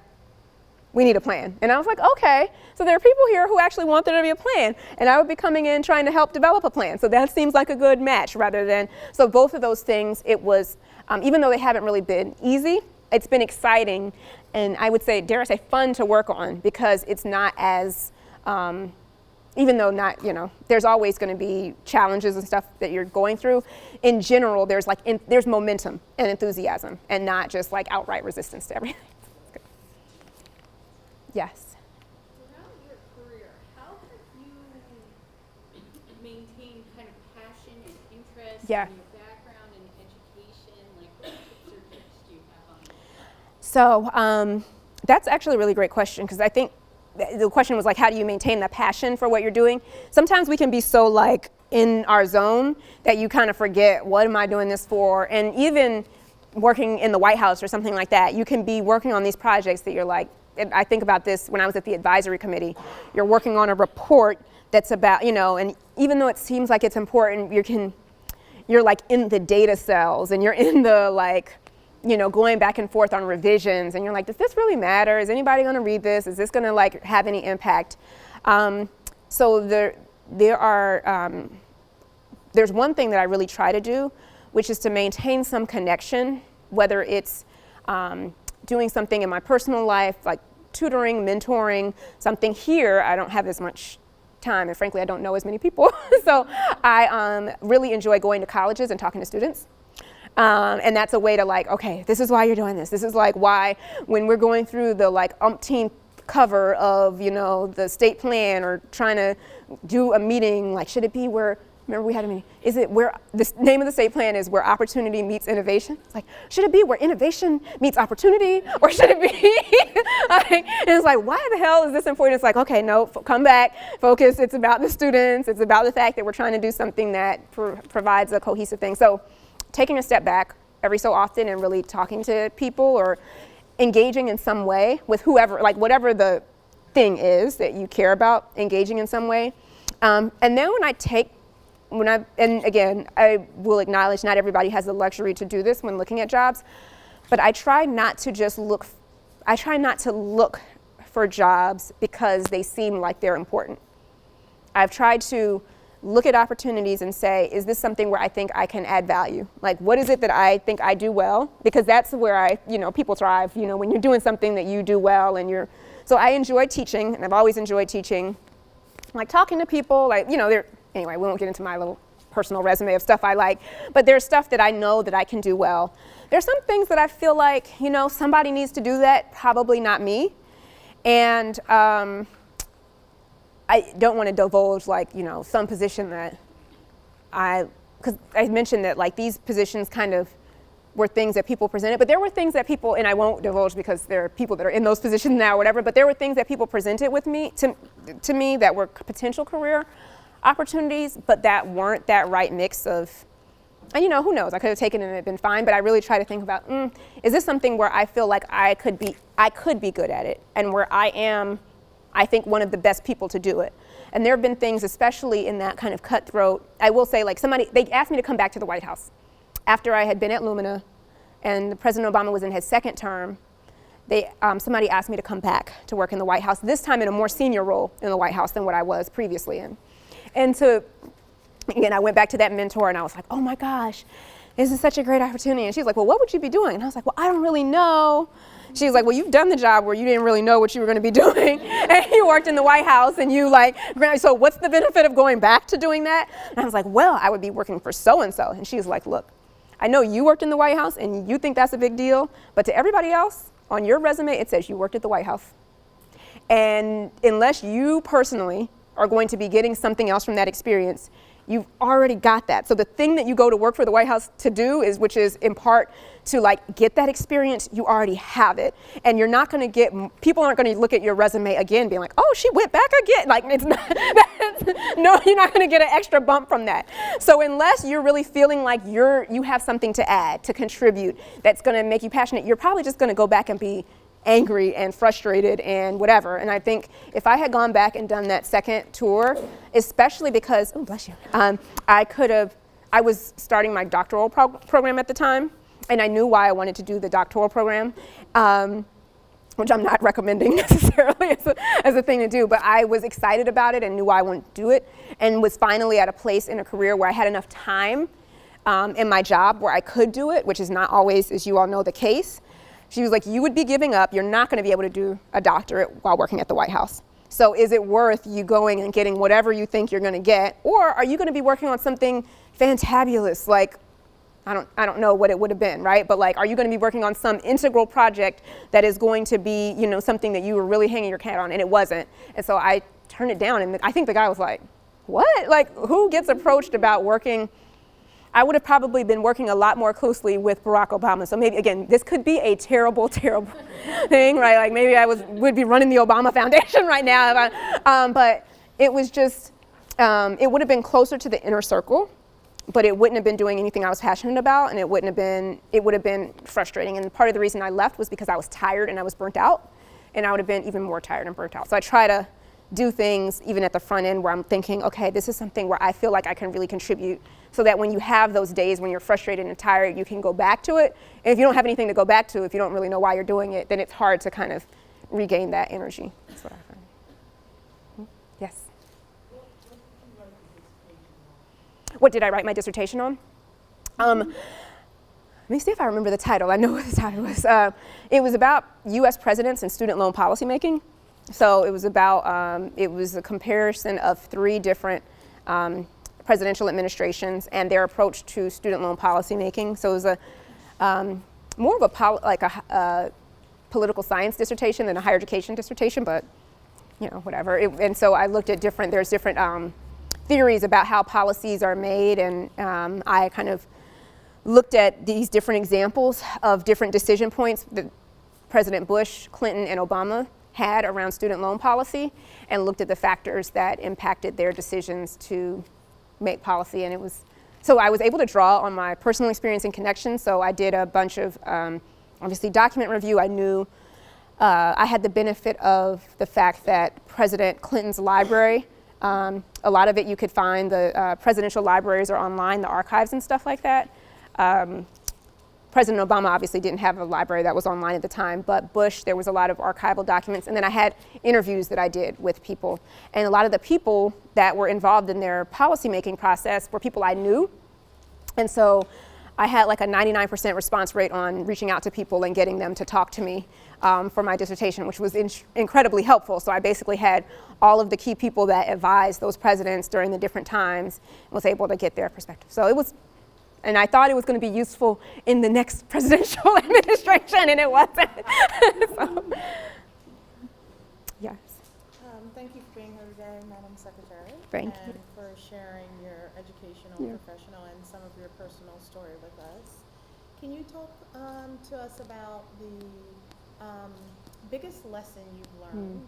[SPEAKER 1] we need a plan. And I was like, okay. So there are people here who actually want there to be a plan, and I would be coming in trying to help develop a plan. So that seems like a good match rather than, so both of those things, it was, even though they haven't really been easy, it's been exciting, and I would say, dare I say, fun to work on, because it's not as, even though there's always going to be challenges and stuff that you're going through. In general, there's there's momentum and enthusiasm, and not just like outright resistance to everything. Yes.
[SPEAKER 2] Throughout your career, how have you maintained kind of passion and interest
[SPEAKER 1] Yeah.
[SPEAKER 2] in your background and education? Like, what tips or tricks do you have on that?
[SPEAKER 1] So that's actually a really great question, because I think the question was like, how do you maintain the passion for what you're doing? Sometimes we can be so like in our zone that you kind of forget, what am I doing this for? And even working in the White House or something like that, you can be working on these projects that you're like, I think about this when I was at the advisory committee. You're working on a report that's about, and even though it seems like it's important, you're like in the data cells, and you're in the like, going back and forth on revisions, and you're like, does this really matter? Is anybody going to read this? Is this going to like have any impact? So there's one thing that I really try to do, which is to maintain some connection, whether it's doing something in my personal life, like tutoring, mentoring, something here. I don't have as much time, and frankly, I don't know as many people. So I really enjoy going to colleges and talking to students. And that's a way to like, okay, this is why you're doing this. This is like why when we're going through the like umpteenth cover of, the state plan, or trying to do a meeting, like should it be where, remember we had a meeting, is it where, the name of the state plan is where opportunity meets innovation? It's like, should it be where innovation meets opportunity, or should it be, and it's like, why the hell is this important? It's like, okay, no, come back, focus, it's about the students, it's about the fact that we're trying to do something that provides a cohesive thing. So taking a step back every so often and really talking to people, or engaging in some way with whoever, like whatever the thing is that you care about, engaging in some way. And then and again, I will acknowledge not everybody has the luxury to do this when looking at jobs, but I try not to look for jobs because they seem like they're important. I've tried to look at opportunities and say, is this something where I think I can add value? Like, what is it that I think I do well? Because that's where people thrive, when you're doing something that you do well, and so I enjoy teaching, and I've always enjoyed teaching, like talking to people, like, anyway, we won't get into my little personal resume of stuff I like, but there's stuff that I know that I can do well. There's some things that I feel like, somebody needs to do that, probably not me. And I don't want to divulge some position that because I mentioned that like these positions kind of were things that people presented, but there were things that people, and I won't divulge because there are people that are in those positions now or whatever, but there were things that people presented with me, to me, that were potential career opportunities, but that weren't that right mix of, and who knows, I could have taken it and it been fine, but I really try to think about, is this something where I feel like I could be good at it, and where I am, I think, one of the best people to do it. And there have been things, especially in that kind of cutthroat, I will say, like they asked me to come back to the White House after I had been at Lumina and President Obama was in his second term. somebody asked me to come back to work in the White House, this time in a more senior role in the White House than what I was previously in. And so, again, I went back to that mentor and I was like, oh my gosh, this is such a great opportunity. And she's like, well, what would you be doing? And I was like, well, I don't really know. She's like, well, you've done the job where you didn't really know what you were going to be doing. And you worked in the White House and you like, so what's the benefit of going back to doing that? And I was like, well, I would be working for so-and-so. And she's like, look, I know you worked in the White House and you think that's a big deal, but to everybody else on your resume, it says you worked at the White House. And unless you personally are going to be getting something else from that experience, you've already got that. So the thing that you go to work for the White House to do is, which is in part to like get that experience, you already have it. And you're not going to get, people aren't going to look at your resume again being like, oh, she went back again. Like it's not, no, you're not going to get an extra bump from that. So unless you're really feeling like you have something to add, to contribute, that's going to make you passionate, you're probably just going to go back and be angry and frustrated and whatever. And I think if I had gone back and done that second tour, especially because, oh bless you, I was starting my doctoral program at the time, and I knew why I wanted to do the doctoral program, which I'm not recommending necessarily as a thing to do, but I was excited about it and knew why I wanted to do it, and was finally at a place in a career where I had enough time in my job where I could do it, which is not always, as you all know, the case. She was like, you would be giving up, you're not going to be able to do a doctorate while working at the White House. So is it worth you going and getting whatever you think you're going to get? Or are you going to be working on something fantabulous, like, I don't know what it would have been, right? But like, are you going to be working on some integral project that is going to be, you know, something that you were really hanging your hat on? And it wasn't. And so I turned it down, and I think the guy was like, what? Like, who gets approached about working? I would have probably been working a lot more closely with Barack Obama. So maybe, again, this could be a terrible, terrible thing, right? Like maybe I would be running the Obama Foundation right now. But it was just, it would have been closer to the inner circle, but it wouldn't have been doing anything I was passionate about, and it would have been frustrating. And part of the reason I left was because I was tired and I was burnt out, and I would have been even more tired and burnt out. So I try to do things even at the front end where I'm thinking, okay, this is something where I feel like I can really contribute, so that when you have those days when you're frustrated and tired, you can go back to it. And if you don't have anything to go back to, if you don't really know why you're doing it, then it's hard to kind of regain that energy. That's what I find. Yes? What did I write my dissertation on? Let me see if I remember the title. I know what the title was. It was about U.S. presidents and student loan policymaking. So it was about, it was a comparison of 3 different presidential administrations and their approach to student loan policymaking. So it was a more of a political science dissertation than a higher education dissertation, but you know, whatever. And so I looked at there's different theories about how policies are made, and I kind of looked at these different examples of different decision points that President Bush, Clinton, and Obama had around student loan policy, and looked at the factors that impacted their decisions to make policy. And so I was able to draw on my personal experience and connections. So I did a bunch of, obviously, document review. I knew I had the benefit of the fact that President Clinton's library, a lot of it you could find, the presidential libraries are online, the archives and stuff like that. President Obama obviously didn't have a library that was online at the time, but Bush, there was a lot of archival documents. And then I had interviews that I did with people. And a lot of the people that were involved in their policymaking process were people I knew. And so I had like a 99% response rate on reaching out to people and getting them to talk to me for my dissertation, which was incredibly helpful. So I basically had all of the key people that advised those presidents during the different times and was able to get their perspective. So it was, and I thought it was going to be useful in the next presidential administration, and it wasn't. So, yes.
[SPEAKER 5] Thank you for being here today, Madam Secretary.
[SPEAKER 1] Thank
[SPEAKER 5] and
[SPEAKER 1] you.
[SPEAKER 5] for sharing your educational, professional, and some of your personal story with us. Can you talk to us about the biggest lesson you've learned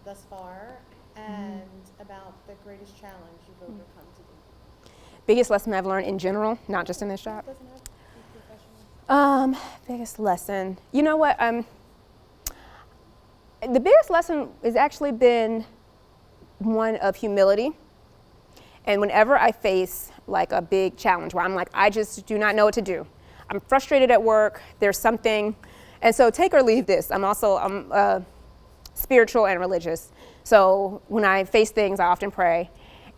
[SPEAKER 5] thus far, and about the greatest challenge you've overcome to date?
[SPEAKER 1] Biggest lesson I've learned in general, not just in this job.
[SPEAKER 5] Doesn't have to be professional.
[SPEAKER 1] Biggest lesson. You know what? The biggest lesson has actually been one of humility. And whenever I face like a big challenge where I'm like, I just do not know what to do. I'm frustrated at work. There's something, And so take or leave this. I'm spiritual and religious. So when I face things, I often pray.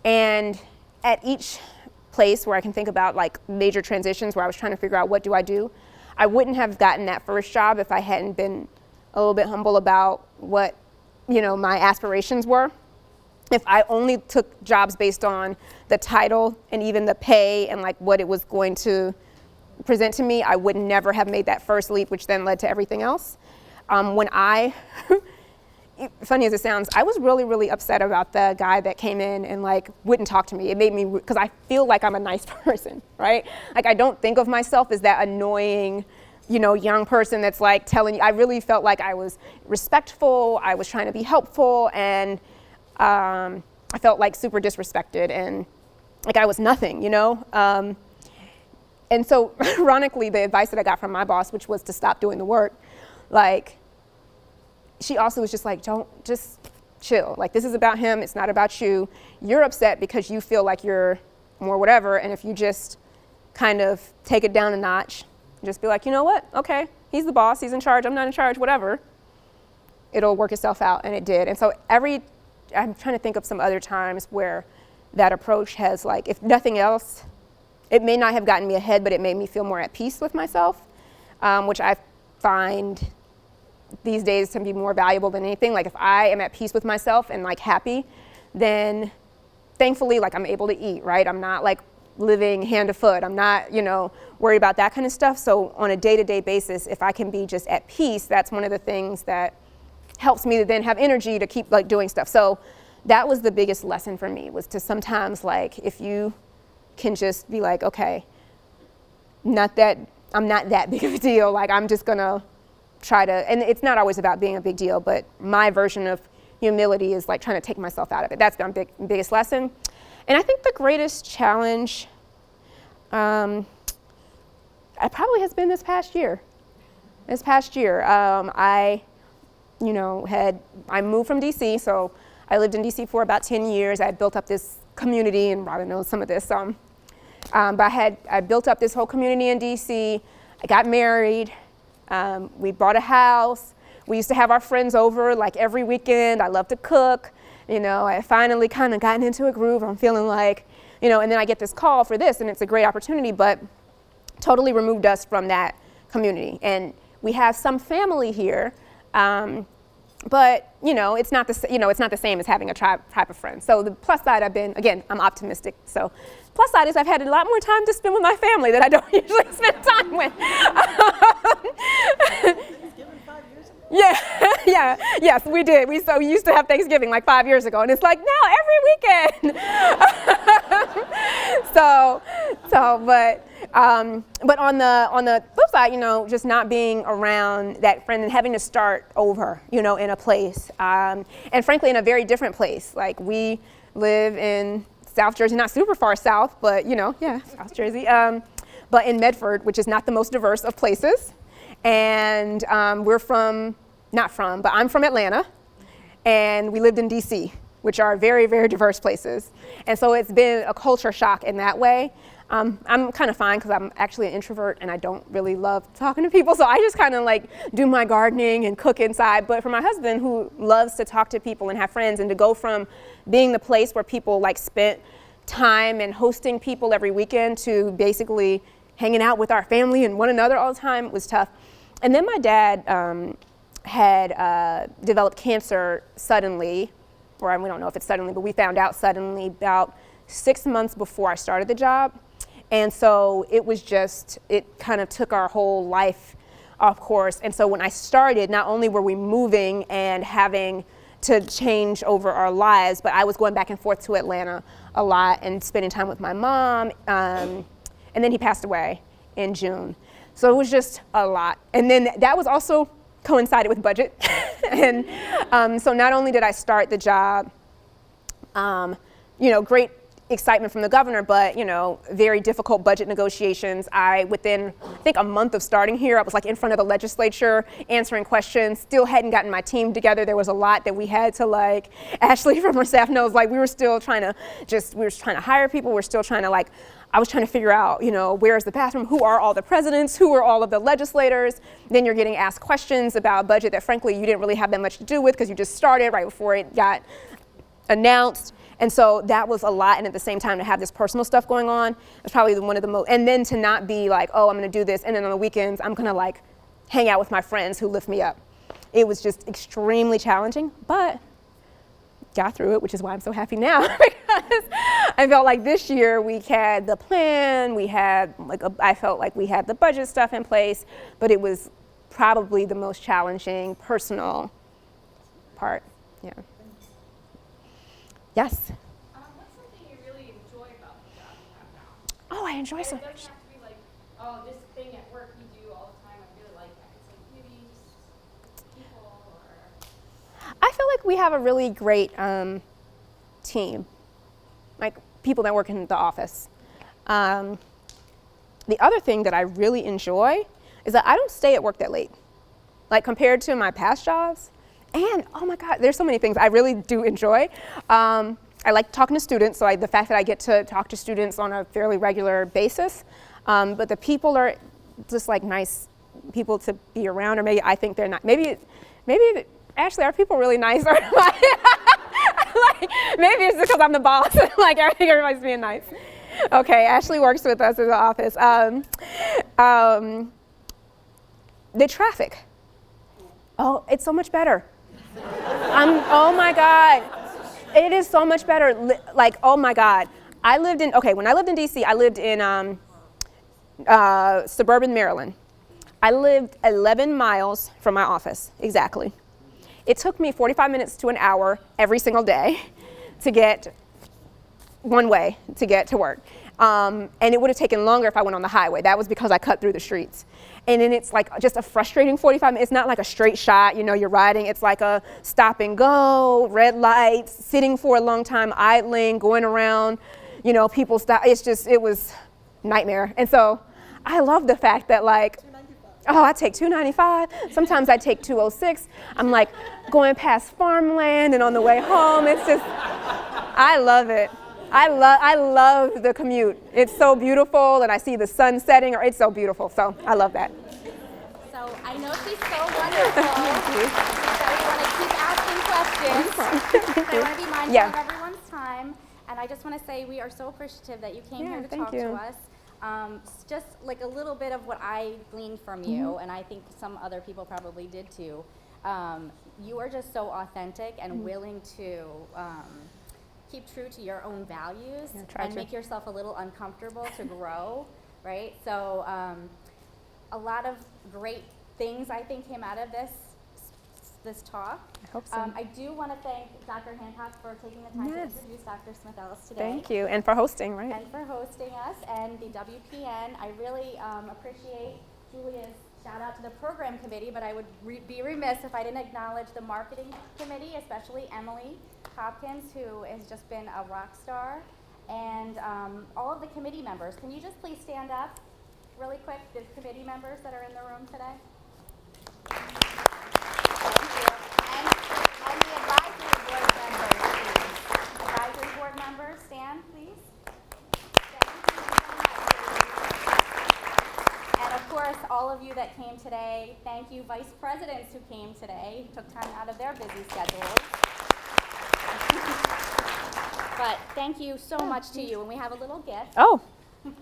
[SPEAKER 1] And at each place where I can think about like major transitions where I was trying to figure out what do I do, I wouldn't have gotten that first job if I hadn't been a little bit humble about what, my aspirations were. If I only took jobs based on the title and even the pay and like what it was going to present to me, I would never have made that first leap, which then led to everything else. Funny as it sounds, I was really, really upset about the guy that came in and like wouldn't talk to me. It made me, because I feel like I'm a nice person, right? Like I don't think of myself as that annoying, young person that's like telling you. I really felt like I was respectful, I was trying to be helpful, and I felt like super disrespected and like I was nothing, And so ironically, the advice that I got from my boss, which was to stop doing the work, like, she also was just like, just chill. Like, this is about him, it's not about you. You're upset because you feel like you're more whatever, and if you just kind of take it down a notch, just be like, you know what, okay, he's the boss, he's in charge, I'm not in charge, whatever, it'll work itself out, and it did. And so I'm trying to think of some other times where that approach has, like, if nothing else, it may not have gotten me ahead, but it made me feel more at peace with myself, which I find these days to be more valuable than anything. Like if I am at peace with myself and like happy, then thankfully like I'm able to eat, right? I'm not like living hand to foot. I'm not, worried about that kind of stuff. So on a day-to-day basis, if I can be just at peace, that's one of the things that helps me to then have energy to keep like doing stuff. So that was the biggest lesson for me, was to sometimes like, if you can just be like, okay, I'm not that big of a deal. Like I'm just gonna try to, and it's not always about being a big deal, but my version of humility is like trying to take myself out of it. That's my biggest lesson. And I think the greatest challenge probably has been this past year. I moved from DC, so I lived in DC for about 10 years. I built up this community, and Robin knows some of this, but I built up this whole community in DC. I got married. We bought a house. We used to have our friends over like every weekend. I love to cook. I finally kind of gotten into a groove. I'm feeling like, and then I get this call for this, and it's a great opportunity, but totally removed us from that community. And we have some family here, but it's not the same as having a type of friend. So the plus side, I'm optimistic. So plus side is I've had a lot more time to spend with my family that I don't usually spend time with. Yes, we did. We used to have Thanksgiving like 5 years ago, and it's like now every weekend. But on the flip side, just not being around that friend and having to start over, in a place, and frankly in a very different place. Like we live in South Jersey, not super far south, but South Jersey, but in Medford, which is not the most diverse of places. And I'm from Atlanta, and we lived in DC, which are very, very diverse places. And so it's been a culture shock in that way. I'm kind of fine because I'm actually an introvert and I don't really love talking to people. So I just kind of like do my gardening and cook inside. But for my husband, who loves to talk to people and have friends, and to go from being the place where people like spent time and hosting people every weekend to basically hanging out with our family and one another all the time was tough. And then my dad had developed cancer suddenly, or we don't know if it's suddenly, but we found out suddenly about 6 months before I started the job. And so it kind of took our whole life off course. And so when I started, not only were we moving and having to change over our lives, but I was going back and forth to Atlanta a lot and spending time with my mom. And then he passed away in June. So it was just a lot. And then that was also coincided with budget. And so not only did I start the job, great excitement from the governor, but very difficult budget negotiations. Within I think a month of starting here, I was like in front of the legislature answering questions. Still hadn't gotten my team together. There was a lot that we had to Ashley from our staff knows, we were still trying to hire people. We're still trying to I was trying to figure out, where's the bathroom? Who are all the presidents? Who are all of the legislators? Then you're getting asked questions about a budget that frankly you didn't really have that much to do with because you just started right before it got announced. And so that was a lot, and at the same time to have this personal stuff going on was probably one of the most, and then to not be oh, I'm gonna do this, and then on the weekends I'm gonna hang out with my friends who lift me up. It was just extremely challenging, but got through it, which is why I'm so happy now, because I felt like this year we had the plan, we had I felt like we had the budget stuff in place, but it was probably the most challenging personal part, yeah. Yes?
[SPEAKER 6] What's something you really enjoy about the job you have now?
[SPEAKER 1] Oh, I enjoy so
[SPEAKER 6] It
[SPEAKER 1] much.
[SPEAKER 6] doesn't have to be oh, this thing at work you do all the time. I really like that. It's maybe just people or...
[SPEAKER 1] I feel like we have a really great team, people that work in the office. The other thing that I really enjoy is that I don't stay at work that late. Compared to my past jobs, and oh my God, there's so many things I really do enjoy. I like talking to students, so the fact that I get to talk to students on a fairly regular basis, but the people are just nice people to be around, or maybe I think they're not. Maybe actually, are people really nice? Or maybe it's because I'm the boss. I think everybody's being nice. Okay, Ashley works with us in the office. The traffic. Oh, it's so much better. Oh my God. It is so much better. Oh my God. When I lived in DC, I lived in suburban Maryland. I lived 11 miles from my office, exactly. It took me 45 minutes to an hour every single day to get one way to get to work. And it would have taken longer if I went on the highway. That was because I cut through the streets. And then it's just a frustrating 45 minutes. It's not a straight shot, you're riding. It's a stop and go, red lights, sitting for a long time, idling, going around, people stop. It was nightmare. And so I love the fact that I take 295. Sometimes I take 206. I'm going past farmland and on the way home. It's just, I love it. I love the commute. It's so beautiful, and I see the sun setting, it's so beautiful. So I love that.
[SPEAKER 7] So I know she's so wonderful. So we want to keep asking questions. So I want to be mindful of everyone's time. And I just want to say we are so appreciative that you came here to talk to us. Just a little bit of what I gleaned from you, and I think some other people probably did too. You are just so authentic and willing to keep true to your own values and make yourself a little uncomfortable to grow, right? So a lot of great things I think came out of this talk.
[SPEAKER 1] I hope so.
[SPEAKER 7] I do want to thank Dr. Hancock for taking the time to introduce Dr. Smith-Ellis today.
[SPEAKER 1] Thank you, and for hosting, right?
[SPEAKER 7] And for hosting us, and the WPN. I really appreciate Julia's shout out to the program committee, but I would be remiss if I didn't acknowledge the marketing committee, especially Emily Hopkins, who has just been a rock star, and all of the committee members. Can you just please stand up really quick, the committee members that are in the room today? Thank you. And the advisory board members, please. Advisory board members, stand, please. And of course, all of you that came today, thank you, vice presidents who came today, who took time out of their busy schedules. But thank you so much to you, and we have a little gift.
[SPEAKER 1] Oh.
[SPEAKER 7] And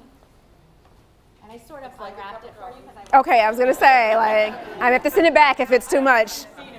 [SPEAKER 7] I sort of wrapped it for you because I
[SPEAKER 1] Okay, I was gonna say, I have to send it back if it's too much.